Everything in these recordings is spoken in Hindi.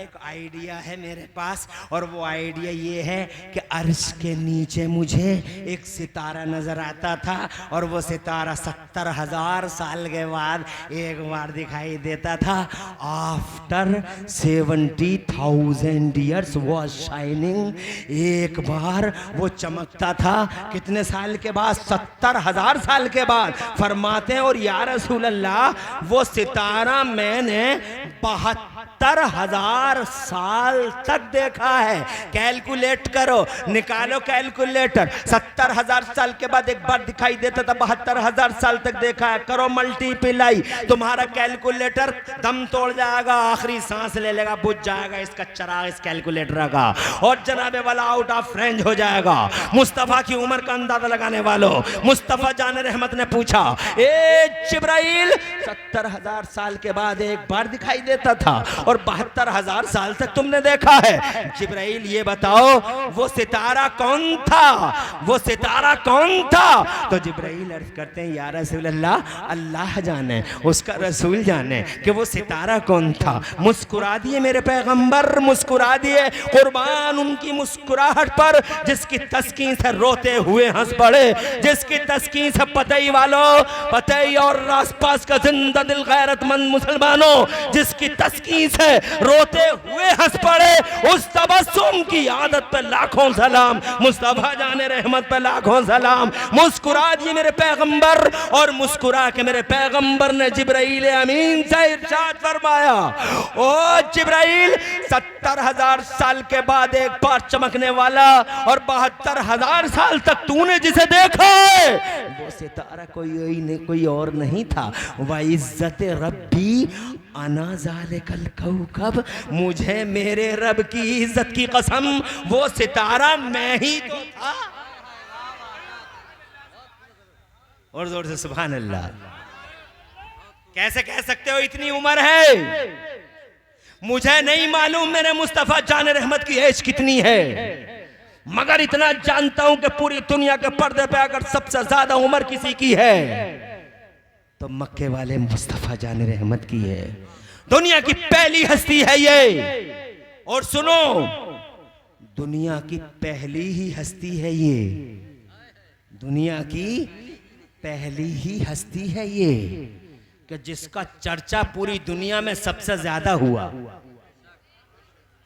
एक आइडिया है मेरे पास, और वो आइडिया ये है कि अर्श के नीचे मुझे एक सितारा नजर आता था, और वो सितारा 70,000 साल के बाद एक बार दिखाई देता था। आफ्टर 70,000 ईयर्स वो शाइनिंग, एक बार वो चमकता था। कितने साल के बाद? 70,000 साल के बाद। फरमाते हैं और या रसूल अल्लाह, वो सितारा मैंने 72,000 साल तक देखा है। कैलकुलेट करो, निकालो कैलकुलेटर। 70,000 साल के बाद एक बार दिखाई देता था, 72,000 साल तक देखा है। करो मल्टीप्लाई, तुम्हारा कैलकुलेटर दम तोड़ जाएगा, आखिरी सांस ले लेगा, बुझ जाएगा इसका चराग इस कैलकुलेटर का, और जनाबे वाला आउट ऑफ रेंज हो जाएगा। मुस्तफा की उम्र का अंदाजा लगाने वालों, मुस्तफा जान रहमत ने पूछा, ए जिब्राइल, 70,000 साल के बाद एक बार दिखाई देता था और 72,000 साल तक तुमने देखा है। जिब्राइल ये बताओ वो सितारा कौन था? वो सितारा कौन था? तो जिब्राइल अर्ज करते हैं, या रसूल अल्लाह, अल्लाह जाने, उसका रसूल जाने कि वो सितारा कौन था। मुस्कुरा दिए मेरे पैगंबर, मुस्कुरा दिए। कुर्बान उनकी मुस्कुराहट पर जिसकी तस्कीन से रोते हुए हंस पड़े, जिसकी तस्कीन से पतई वालों, पतई और आसपास का जिंदा दिल गैरतमंद मुसलमानों, जिसकी तस्कीन से रोते हुए हंस पड़े, उस तबस्सुम की आदत पर लाखों सलाम। मुस्तफा जाने रहमत पर लाखों सलाम। मुस्कुरा दिए मेरे पैगंबर, और मुस्कुरा के मेरे पैगंबर ने जिब्राइल अमीन से इरशाद फरमाया, ओ जिब्राइल, 70,000 साल के बाद एक बार चमकने वाला और 72,000 साल तक तूने जिसे देखा है, वो सितारा कोई और नहीं था। व इज्जत रब्बी अना ज़ालिकल कौकब, मुझे मेरे रब की इज्जत की कसम, वो सितारा मैं ही तो था। और जोर से सुभान अल्लाह। कैसे कह सकते हो इतनी उम्र है? मुझे नहीं मालूम मेरे मुस्तफा जान रहमत की एज कितनी है, मगर इतना जानता हूं कि पूरी दुनिया के पर्दे पे अगर सबसे ज्यादा उम्र किसी की है तो मक्के वाले मुस्तफा जान रहमत की है। दुनिया की पहली हस्ती है ये। और सुनो, दुनिया की पहली ही हस्ती है ये, दुनिया की पहली ही हस्ती है ये कि जिसका चर्चा पूरी दुनिया में सबसे ज्यादा हुआ।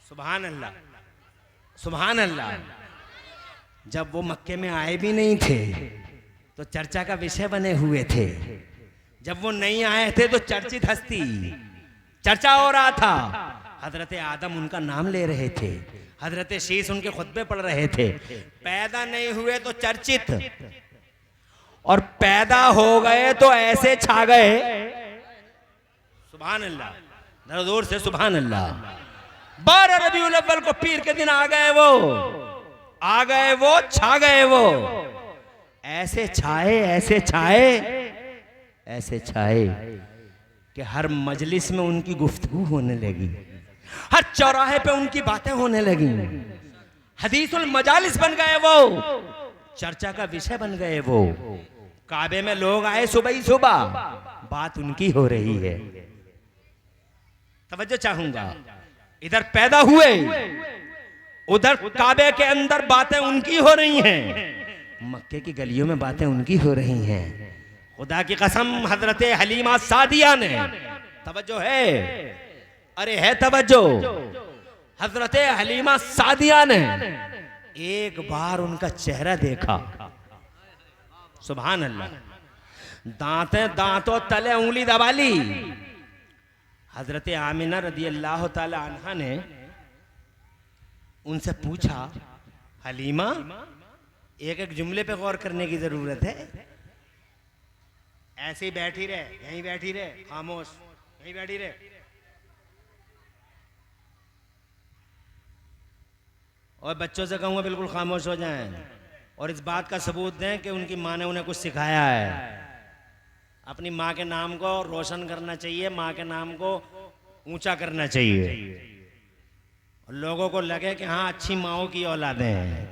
सुभान अल्लाह, सुभान अल्लाह। जब वो मक्के में आए भी नहीं थे तो चर्चा का विषय बने हुए थे। जब वो नहीं आए थे तो चर्चित हस्ती, चर्चा हो रहा था। हजरत आदम उनका नाम ले रहे थे, हजरत शीश उनके खुतबे पढ़ रहे थे। पैदा नहीं हुए तो चर्चित, और पैदा हो गए तो ऐसे छा गए। सुभान अल्लाह, जरा जोर से सुभान अल्लाह। 12 रबीउल अव्वल को पीर के दिन आ गए वो, आ गए वो, छा गए वो। ऐसे छाए, ऐसे छाए, ऐसे छाए कि हर मजलिस में उनकी गुफ्तगू होने लगी, हर चौराहे पे उनकी बातें होने लगी। हदीसुल मजालिस बन गए वो, चर्चा का विषय बन गए वो। काबे में लोग आए सुबह ही सुबह, बात उनकी हो रही है। तवज्जो चाहूंगा, इधर पैदा हुए, उधर काबे के अंदर बातें उनकी हो रही हैं, मक्के की गलियों में बातें उनकी हो रही हैं। खुदा की कसम, हजरत हलीमा सादिया ने, तवज्जो है, अरे है तवज्जो, हजरत हलीमा सादिया ने एक बार उनका चेहरा देखा। सुभान अल्लाह। दांते दांतों तले उंगली दबा ली। हजरत आमिना रदी अल्लाह ताला अन्हा ने उनसे पूछा, हलीमा, एक एक जुमले पे गौर करने की जरूरत है, ऐसे ही बैठी रहे, यहीं बैठी रहे, खामोश, यहीं बैठी रहे। और बच्चों से कहूंगा बिल्कुल खामोश हो जाएं, और इस बात का सबूत दें कि उनकी माँ ने उन्हें कुछ सिखाया है। अपनी माँ के नाम को रोशन करना चाहिए, माँ के नाम को ऊंचा करना चाहिए, और लोगों को लगे कि हाँ अच्छी माँओं की औलादें हैं।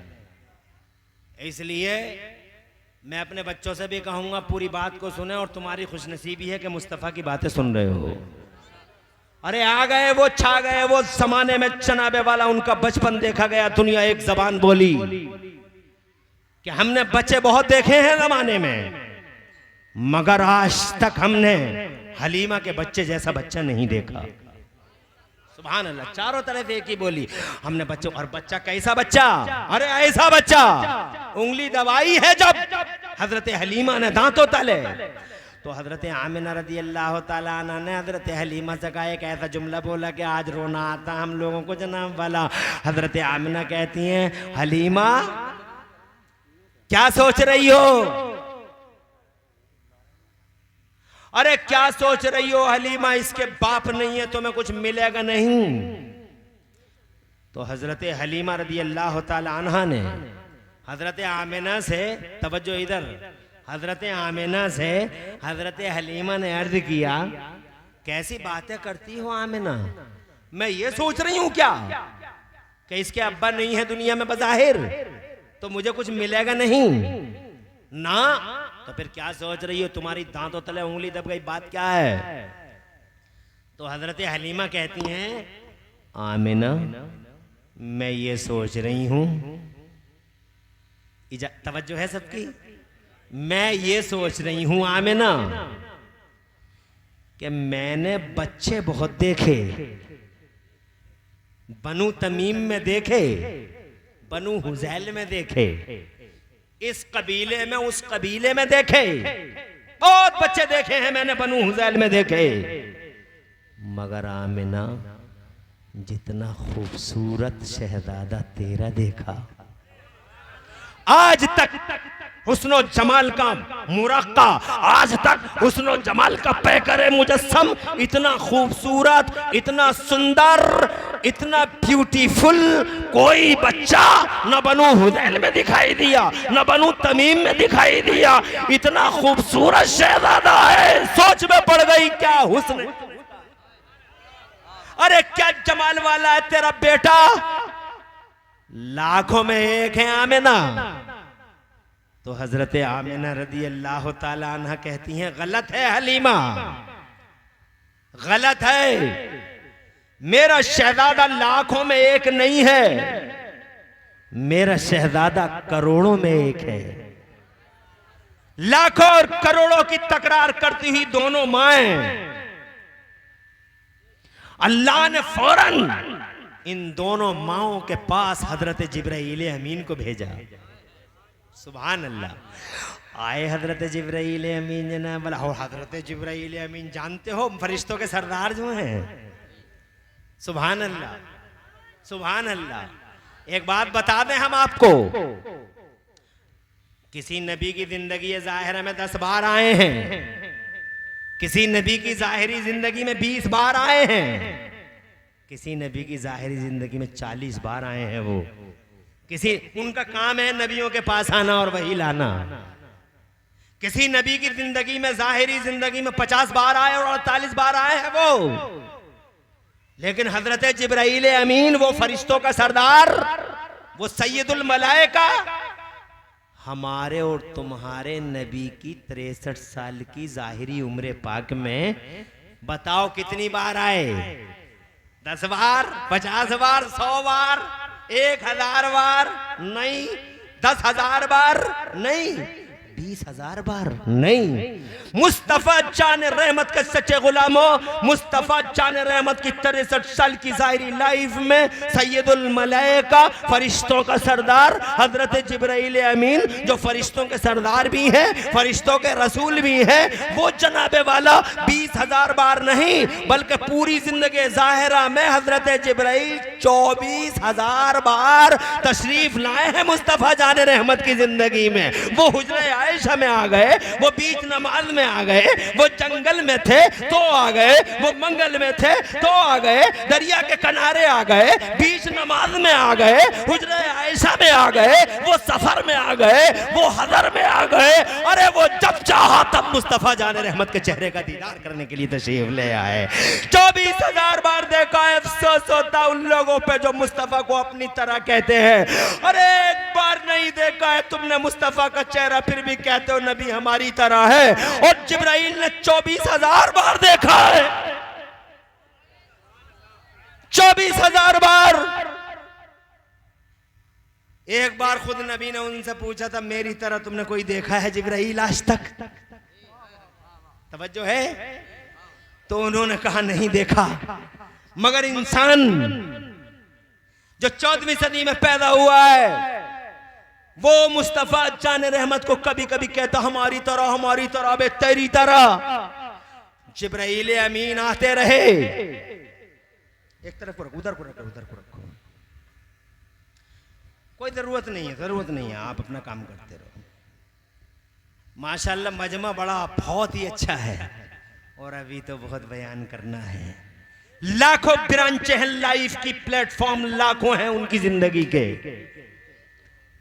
इसलिए मैं अपने बच्चों से भी कहूंगा पूरी बात को सुने, और तुम्हारी खुशनसीबी है कि मुस्तफ़ा की बातें सुन रहे हो। अरे आ गए वो, छा गए वो जमाने में जनाबे वाला, उनका बचपन देखा गया, दुनिया एक जबान बोली कि हमने बच्चे बहुत देखे हैं जमाने में, मगर आज तक हमने हलीमा के बच्चे जैसा बच्चा नहीं देखा। सुभान अल्लाह, चारों तरफ एक ही बोली, हमने बच्चों, और बच्चा कैसा बच्चा, अरे ऐसा बच्चा, उंगली दबाई है जब हजरत हलीमा ने दांतों तले, तो हजरत आमिना रदी अल्लाह ताला अन्हा ने हजरत हलीमा से कहा, एक ऐसा जुमला बोला कि आज रोना आता हम लोगों को जनाब वाला। हजरत आमिना कहती हैं, हलीमा क्या सोच रही हो, अरे क्या सोच रही हो हलीमा, इसके बाप नहीं है तुम्हें कुछ मिलेगा नहीं। तो हजरत हलीमा रदी अल्लाह ताला अन्हा ने हजरत आमिना से, तवज्जो इधर, हजरत आमिना से हजरत हलीमा ने अर्ज किया, कैसी बातें करती हो आमिना, मैं ये सोच रही हूं क्या कि इसके अब्बा नहीं है दुनिया में बज़ाहिर, तो मुझे कुछ मिलेगा नहीं ना, तो फिर क्या सोच रही हो, तुम्हारी दांतों तले उंगली दब गई, बात क्या है। तो हजरत हलीमा कहती हैं, आमिना मैं ये सोच रही हूं, तवज्जो है सबकी, मैं ये सोच रही हूं आमिना कि मैंने बच्चे बहुत देखे, बनु तमीम में देखे, बनु हुजैल में देखे, इस कबीले में उस कबीले में देखे, बहुत बच्चे देखे हैं मैंने, बनु हुजैल में देखे, मगर आमिना जितना खूबसूरत शहजादा तेरा देखा, आज तक हुस्नो जमाल का मुरक्का, आज तक हुस्नो जमाल का पैकर मुजस्सम, इतना खूबसूरत, इतना सुंदर, इतना ब्यूटीफुल कोई बच्चा न बनु हुदैल में दिखाई दिया, न बनु तमीम में दिखाई दिया, इतना खूबसूरत शहजादा है, सोच में पड़ गई क्या हुस्न, अरे क्या जमाल वाला है तेरा बेटा, लाखों में एक है आमिना। तो हजरत आमिना रदी अल्लाह ताला अन्हा कहती हैं, गलत है हलीमा, गलत है, मेरा शहजादा लाखों में एक नहीं है, मेरा शहजादा करोड़ों में एक है। लाखों और करोड़ों की तकरार करती हुई दोनों माएं, अल्लाह ने फौरन इन दोनों माओं के पास हजरत जिब्राईल अमीन को भेजा। सुभान अल्लाह। आए हजरत जिब्राईल अमीन जनाब बोला, हो हजरत जिब्राईल अमीन जानते हो फरिश्तों के सरदार जो हैं, सुभान अल्लाह, सुभान अल्लाह। एक बात बता दें हम आपको, किसी नबी की जिंदगी जाहिरा में 10 बार आए हैं, किसी नबी की जाहिरी जिंदगी में 20 बार आए हैं, किसी नबी की जाहिरी जिंदगी में 40 बार आए हैं। वो किसी, उनका काम है नबियों के पास आना और वही लाना। किसी नबी की जिंदगी में, जाहिरी जिंदगी में 50 बार आए और 48 बार आए हैं वो। लेकिन हजरत जिब्राईल अमीन, वो फरिश्तों का सरदार, वो सैयदुल मलाइका, हमारे और तुम्हारे नबी की 63 साल की जाहिरी उम्र पाक में बताओ कितनी बार आए? 10 बार, 50 बार, 100 बार, 1000 बार नहीं, 10,000 बार नहीं, 20,000 बार नहीं। मुस्तफा जान रहमत के सच्चे गुलामों, मुस्तफा जान रहमत की 63 साल की जाहिरी लाइफ में सैयदुल मलाइका, फरिश्तों का सरदार हजरत जिब्राईल अमीन, जो फरिश्तों के सरदार भी हैं, फरिश्तों के रसूल भी हैं, वो जनाबे वाला 20,000 बार नहीं, बल्कि पूरी जिंदगी जाहिरा में हजरत जिब्राईल 24,000 बार तशरीफ लाए हैं मुस्तफा जान रहमत की जिंदगी में। वो हुजरे आयशा में आ गए, वो बीच नमाज में आ गए, वो जंगल में थे तो आ गए, वो मंगल में थे तो आ गए, दरिया के किनारे आ गए, बीच नमाज में आ गए, हुजरे आयशा में आ गए, वो सफर में आ गए, वो हजर में आ गए। अरे वो जब चाहा तब मुस्तफा जान रहमत के चेहरे का दीदार करने के लिए तशरीफ ले आए। 24,000 बार देखा है। अफसोस होता उन लोगों पे जो मुस्तफा को अपनी तरह कहते हैं। अरे एक बार नहीं देखा है तुमने मुस्तफा का चेहरा, फिर भी कहते हो नबी हमारी तरह है। और जिब्राईल ने 24,000 बार देखा है। 24,000 बार। एक बार खुद नबी ने उनसे पूछा था, मेरी तरह तुमने कोई देखा है जिब्राइल आज तक? तवज्जो है? तो उन्होंने कहा नहीं देखा। मगर इंसान जो 14वीं सदी में पैदा हुआ है, वो मुस्तफा जान रहमत को कभी कभी कहता हमारी तरह बे तेरी तरह। जिब्राइल अमीन आते रहे। एक तरफ को रखो, उधर को रखो। कोई जरूरत नहीं है, आप अपना काम करते रहो। माशाल्लाह मजमा बड़ा बहुत ही अच्छा है, और अभी तो बहुत बयान करना है। लाखों ब्रांचें हैं लाइफ की, प्लेटफॉर्म लाखों हैं उनकी जिंदगी के।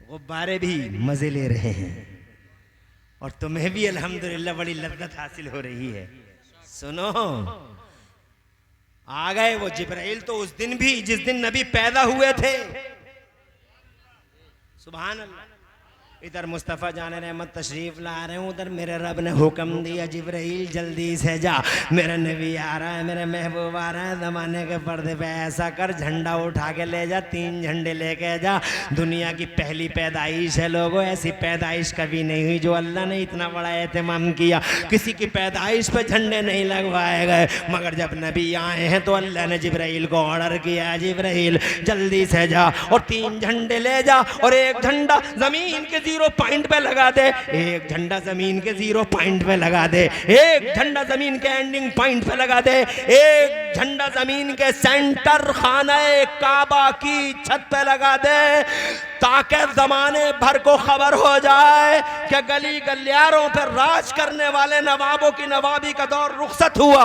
गुब्बारे भी मजे ले रहे हैं, और तुम्हें भी अल्हम्दुलिल्लाह बड़ी लज्जत हासिल हो रही है। सुनो, आ गए वो जिब्राइल तो उस दिन भी जिस दिन नबी पैदा हुए थे। सुभान अल्लाह। इधर मुस्तफ़ा जान रहमत तशरीफ ला रहे हूँ, उधर मेरे रब ने हुक्म दिया जिब्राइल जल्दी से जा, मेरा नबी आ रहा है, मेरे महबूब आ रहा है। ज़माने के पर्दे पे ऐसा कर, झंडा उठा के ले जा, 3 झंडे लेके जा। दुनिया की पहली पैदाइश है लोगों, ऐसी पैदाइश कभी नहीं हुई जो अल्लाह ने इतना बड़ा एहतमाम किया। किसी की पैदाइश पे झंडे नहीं लगवाए गए, मगर जब नबी आए हैं तो अल्लाह ने जिब्राइल को ऑर्डर किया, जिब्राइल जल्दी से जा और 3 झंडे ले जा, और एक झंडा जमीन के 0 पॉइंट पे लगा दे, एक झंडा जमीन के 0 पॉइंट पे लगा दे, एक झंडा जमीन के एंडिंग पॉइंट पे लगा दे, एक झंडा जमीन के सेंटर खाने काबा की छत पे लगा दे, ताकि जमाने भर को खबर हो जाए कि गली गलियारों पर राज करने वाले नवाबों की नवाबी का दौर रुखसत हुआ।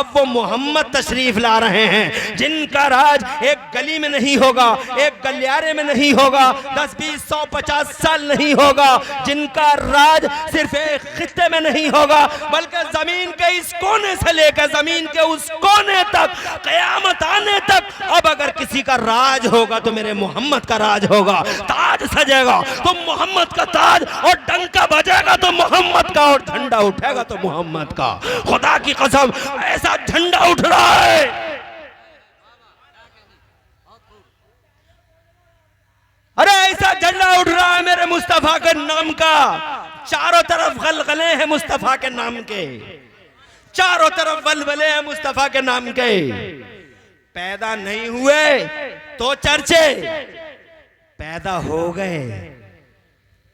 अब वो मोहम्मद तशरीफ ला रहे हैं, जिनका राज एक गली में नहीं होगा, एक गलियारे में नहीं होगा, 10, 20, 100, 50 साल नहीं होगा, जिनका राज सिर्फ एक खित्ते में नहीं होगा, बल्कि जमीन के इस कोने से लेकर जमीन के उस कोने तक, कयामत आने तक। अब अगर किसी का राज होगा तो मेरे मोहम्मद का राज होगा। ताज सजेगा तो मोहम्मद का ताज, और डंका बजेगा तो मोहम्मद का, और झंडा उठेगा तो मोहम्मद का। खुदा की कसम ऐसा झंडा उठ रहा है, अरे ऐसा झंडा उठ रहा है मेरे मुस्तफा के नाम का। चारों तरफ गलगले हैं मुस्तफा के नाम के, चारों तरफ बलबले हैं मुस्तफा के नाम के। पैदा नहीं हुए तो चर्चे, पैदा हो गए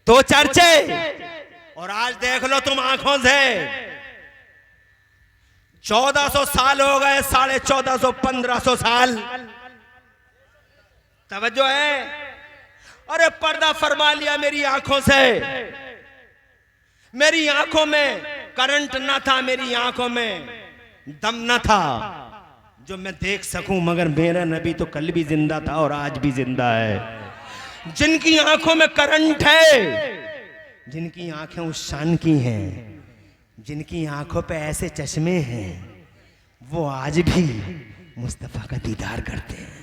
तो चर्चे। और आज देख लो तुम आंखों से, 1400 साल हो गए, 1450, 1500 साल। तवज्जो है? अरे पर्दा फरमा लिया मेरी आंखों से। मेरी आंखों में करंट ना था, मेरी आंखों में दम ना था जो मैं देख सकूं, मगर मेरा नबी तो कल भी जिंदा था और आज भी जिंदा है। जिनकी आंखों में करंट है, जिनकी आंखें उस शान की हैं, जिनकी आंखों पे ऐसे चश्मे हैं, वो आज भी मुस्तफा का दीदार करते हैं।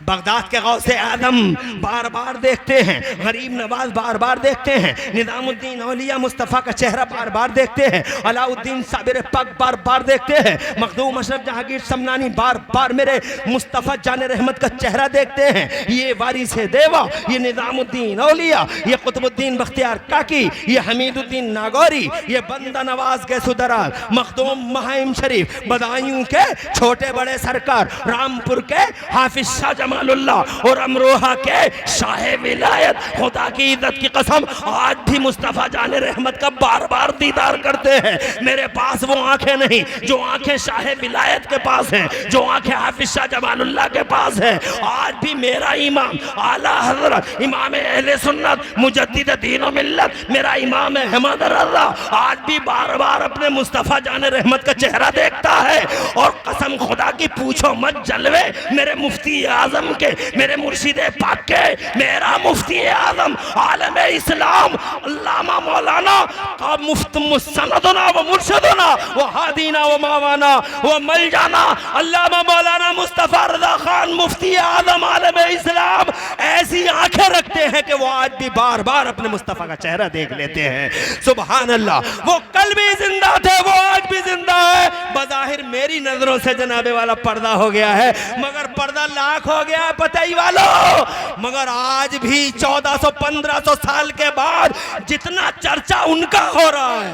बगदाद के गौसे आदम बार बार देखते हैं, गरीब नवाज बार बार देखते हैं, निजामुद्दीन औलिया मुस्तफ़ा का चेहरा बार बार देखते हैं, अलाउद्दीन साबिर पग बार बार देखते हैं, मखदूम अशरफ जहांगीर समनानी बार बार मेरे मुस्तफ़ा जान रहमत का चेहरा देखते हैं। ये वारिस देवा, ये निजामुद्दीन औलिया, ये कुतुबुद्दीन बख्तियार काकी, ये हमीदुद्दीन नागौरी, ये बंदा नवाज के सुदराल, मखदूम महाइम शरीफ, बदायूं के छोटे बड़े सरकार, रामपुर के हाफिज शाह जमालुल्लाह और अमरोहा के शाह विलायत, खुदा की इज्जत की कसम आज भी मुस्तफ़ा जान रहमत का बार बार दीदार करते हैं। मेरे पास वो आंखें नहीं जो आंखें शाह विलायत के पास हैं, जो आंखें हाफिज शाह जमालुल्लाह के पास हैं। आज भी मेरा इमाम आला हजरत इमाम अहले सुन्नत मुजद्दिद दीन व मिल्लत मेरा इमाम अहमद रज़ा आज भी बार बार अपने मुस्तफ़ा जान रहमत का चेहरा देखता है। और कसम खुदा की पूछो मत जलवे मेरे मुफ्ती आजम आजम के, मेरे मुर्शिद पाक के, मेरा मुफ्ती आजम आलम इस्लाम अल्लामा मौलाना का मुफ्त मुसनदना व मुर्शदना व हादीना व मावाना व मलजाना अल्लामा मौलाना मुस्तफा रज़ा खान मुफ्ती आजम आलम इस्लाम ऐसी आंखें रखते हैं कि वो आज भी बार बार अपने मुस्तफा का चेहरा देख लेते हैं। सुभान अल्लाह, वो कल भी जिंदा थे, वो आज भी जिंदा है। बज़ाहिर मेरी नजरों से जनाबे वाला पर्दा हो गया है, मगर पर्दा लाख हो गया है पताई वालों। मगर आज भी 1400-1500 साल के बाद जितना चर्चा उनका हो रहा है,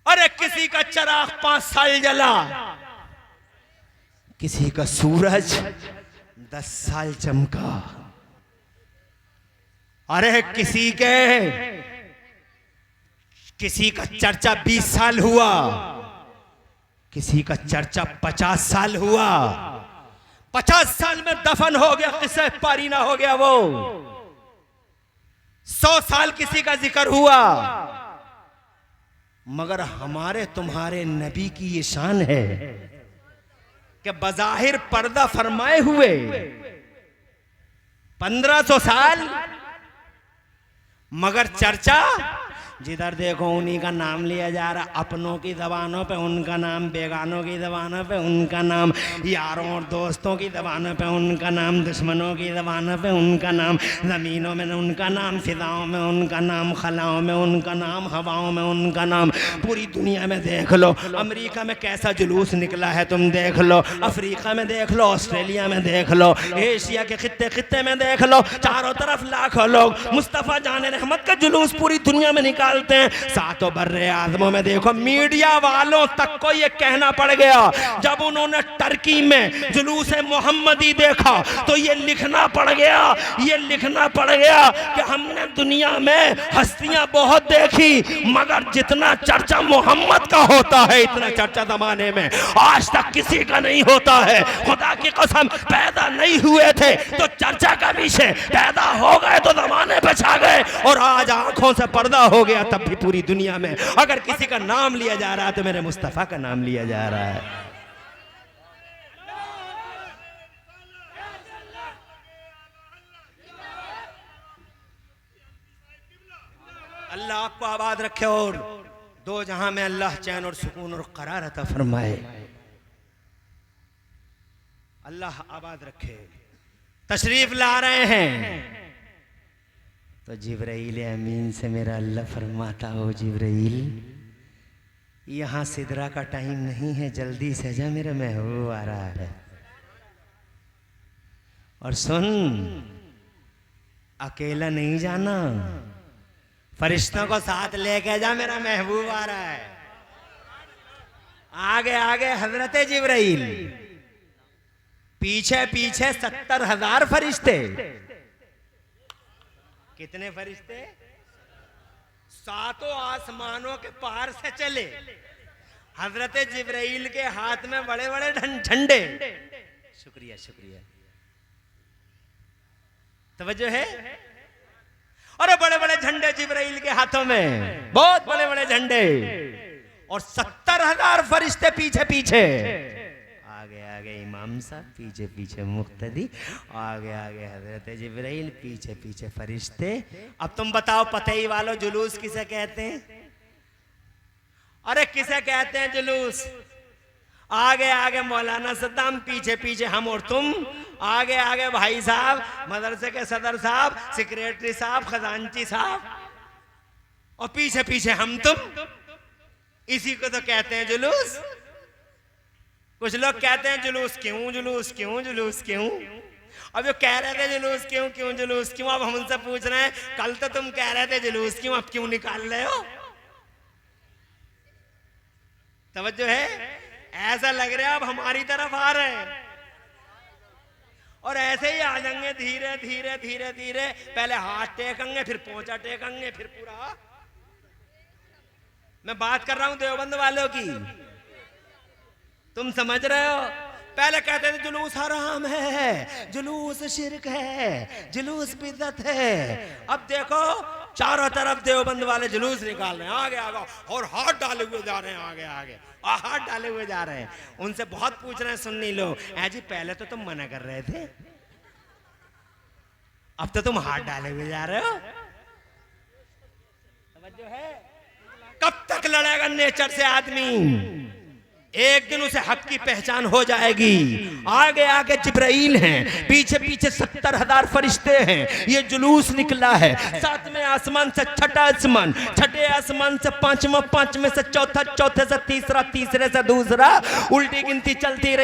अरे किसी का चिराग 5 साल जला, किसी का सूरज 10 साल चमका, अरे किसी का चर्चा 20 साल हुआ, किसी का चर्चा 50 साल हुआ, 50 साल में दफन हो गया, किस्सा पारी ना हो गया। वो 100 साल किसी का जिक्र हुआ, मगर हमारे तुम्हारे नबी की ये शान है कि बज़ाहिर पर्दा फरमाए हुए 1500 साल, मगर चर्चा जिधर देखो उन्हीं का नाम लिया जा रहा, अपनों की ज़बानों पे उनका नाम, बेगानों की ज़बानों पे उनका नाम, यारों और दोस्तों की ज़बानों पे उनका नाम, दुश्मनों की ज़बानों पे उनका नाम, ज़मीनों में उनका नाम, फिजाओं में उनका नाम, खलाओं में उनका नाम, हवाओं में उनका नाम। पूरी दुनिया में देख लो, अमेरिका में कैसा जुलूस निकला है तुम देख लो, अफ्रीका में देख लो, ऑस्ट्रेलिया में देख लो, एशिया के खित्ते में देख लो, चारों तरफ लाखों लोग मुस्तफ़ा जाने रहमत का जुलूस पूरी दुनिया में निकालते हैं। सातों बर्रे आज़मों में देखो, मीडिया वालों तक को ये कहना पड़ गया, जब उन्होंने टर्की में जुलूस मोहम्मदी देखा तो ये लिखना पड़ गया कि हमने दुनिया में हस्तियां बहुत देखी, मगर जितना चर्चा मोहम्मद का होता है इतना चर्चा जमाने में आज तक किसी का नहीं होता है। खुदा की कसम, पैदा नहीं हुए थे तो चर्चा का विषय, पैदा हो गए तो जमाने पे छा गए, और आज आंखों से पर्दा हो गया तब भी पूरी दुनिया में अगर किसी का नाम लिया जा रहा है तो मेरे मुस्तफा का नाम लिया जा रहा है। अल्लाह आपको आबाद रखे और दो जहां में अल्लाह चैन और सुकून और करार अता फरमाए। अल्लाह आबाद रखे। तशरीफ ला रहे हैं तो जिब्राइल अमीन से मेरा अल्लाह फरमाता हो, जिब्राइल यहाँ सिदरा का टाइम नहीं है, जल्दी से जा, मेरा महबूब आ रहा है। और सुन, अकेला नहीं जाना, फरिश्तों को साथ लेके जा, मेरा महबूब आ रहा है। आगे आगे हजरत जिब्राइल, पीछे पीछे 70,000 फरिश्ते। कितने फरिश्ते? 7 आसमानों के पार से चले। हजरत जिब्राइल के हाथ में बड़े बड़े झंडे। शुक्रिया शुक्रिया, तवज्जो है। अरे बड़े बड़े झंडे जिब्राइल के हाथों में, बहुत बड़े बड़े झंडे, और 70,000 फरिश्ते पीछे पीछे। आगे आगे इमाम साहब, पीछे पीछे मुक्तदी, आगे आगे हजरत जिब्राइल, पीछे पीछे फरिश्ते। अब तुम बताओ पतई वालों, जुलूस किसे कहते हैं? अरे किसे कहते हैं जुलूस? आगे आगे मौलाना सद्दाम, पीछे पीछे हम और तुम, आगे आगे भाई साहब, मदरसे के सदर साहब, सेक्रेटरी साहब, खजांची साहब, और पीछे पीछे हम तुम। इसी को तो कहते हैं जुलूस। कुछ लोग कहते हैं जुलूस क्यों, जुलूस क्यों, जुलूस क्यों। अब जो कह रहे थे जुलूस क्यों क्यों जुलूस क्यों, अब हम उनसे पूछ रहे हैं, कल तो तुम कह रहे थे जुलूस क्यों, अब क्यों निकाल रहे हो? तवज्जो है। ऐसा लग रहा है अब हमारी तरफ आ रहे हैं, और ऐसे ही आ जाएंगे धीरे धीरे धीरे धीरे। पहले हाथ टेकेंगे, फिर पोंछा टेकेंगे, फिर पूरा। मैं बात कर रहा हूं देवबंद वालों की, तुम समझ रहे हो। पहले कहते थे जुलूस हराम है, जुलूस शिरक है, जुलूस बिदअत है। अब देखो चारों तरफ देवबंद वाले जुलूस निकाल रहे हैं, आगे आगे, और हाथ डाले हुए जा रहे हैं, आगे आगे और हाथ डाले हुए जा रहे हैं। उनसे बहुत पूछ रहे हैं सुन्नी लोग, ऐ जी पहले तो तुम मना कर रहे थे, अब तो तुम हाथ डाले हुए जा रहे हो। समझो है, कब तक लड़ेगा नेचर से आदमी? एक दिन उसे हक की पहचान हो जाएगी। आगे आगे जिब्राइल हैं, पीछे पीछे 70,000 फरिश्ते हैं। ये जुलूस निकला है 7वें आसमान से छठा आसमान, छठे आसमान से पांचवा, पांचवें से चौथा, चौथे से तीसरा, तीसरे से दूसरा, उल्टी गिनती चलती रही।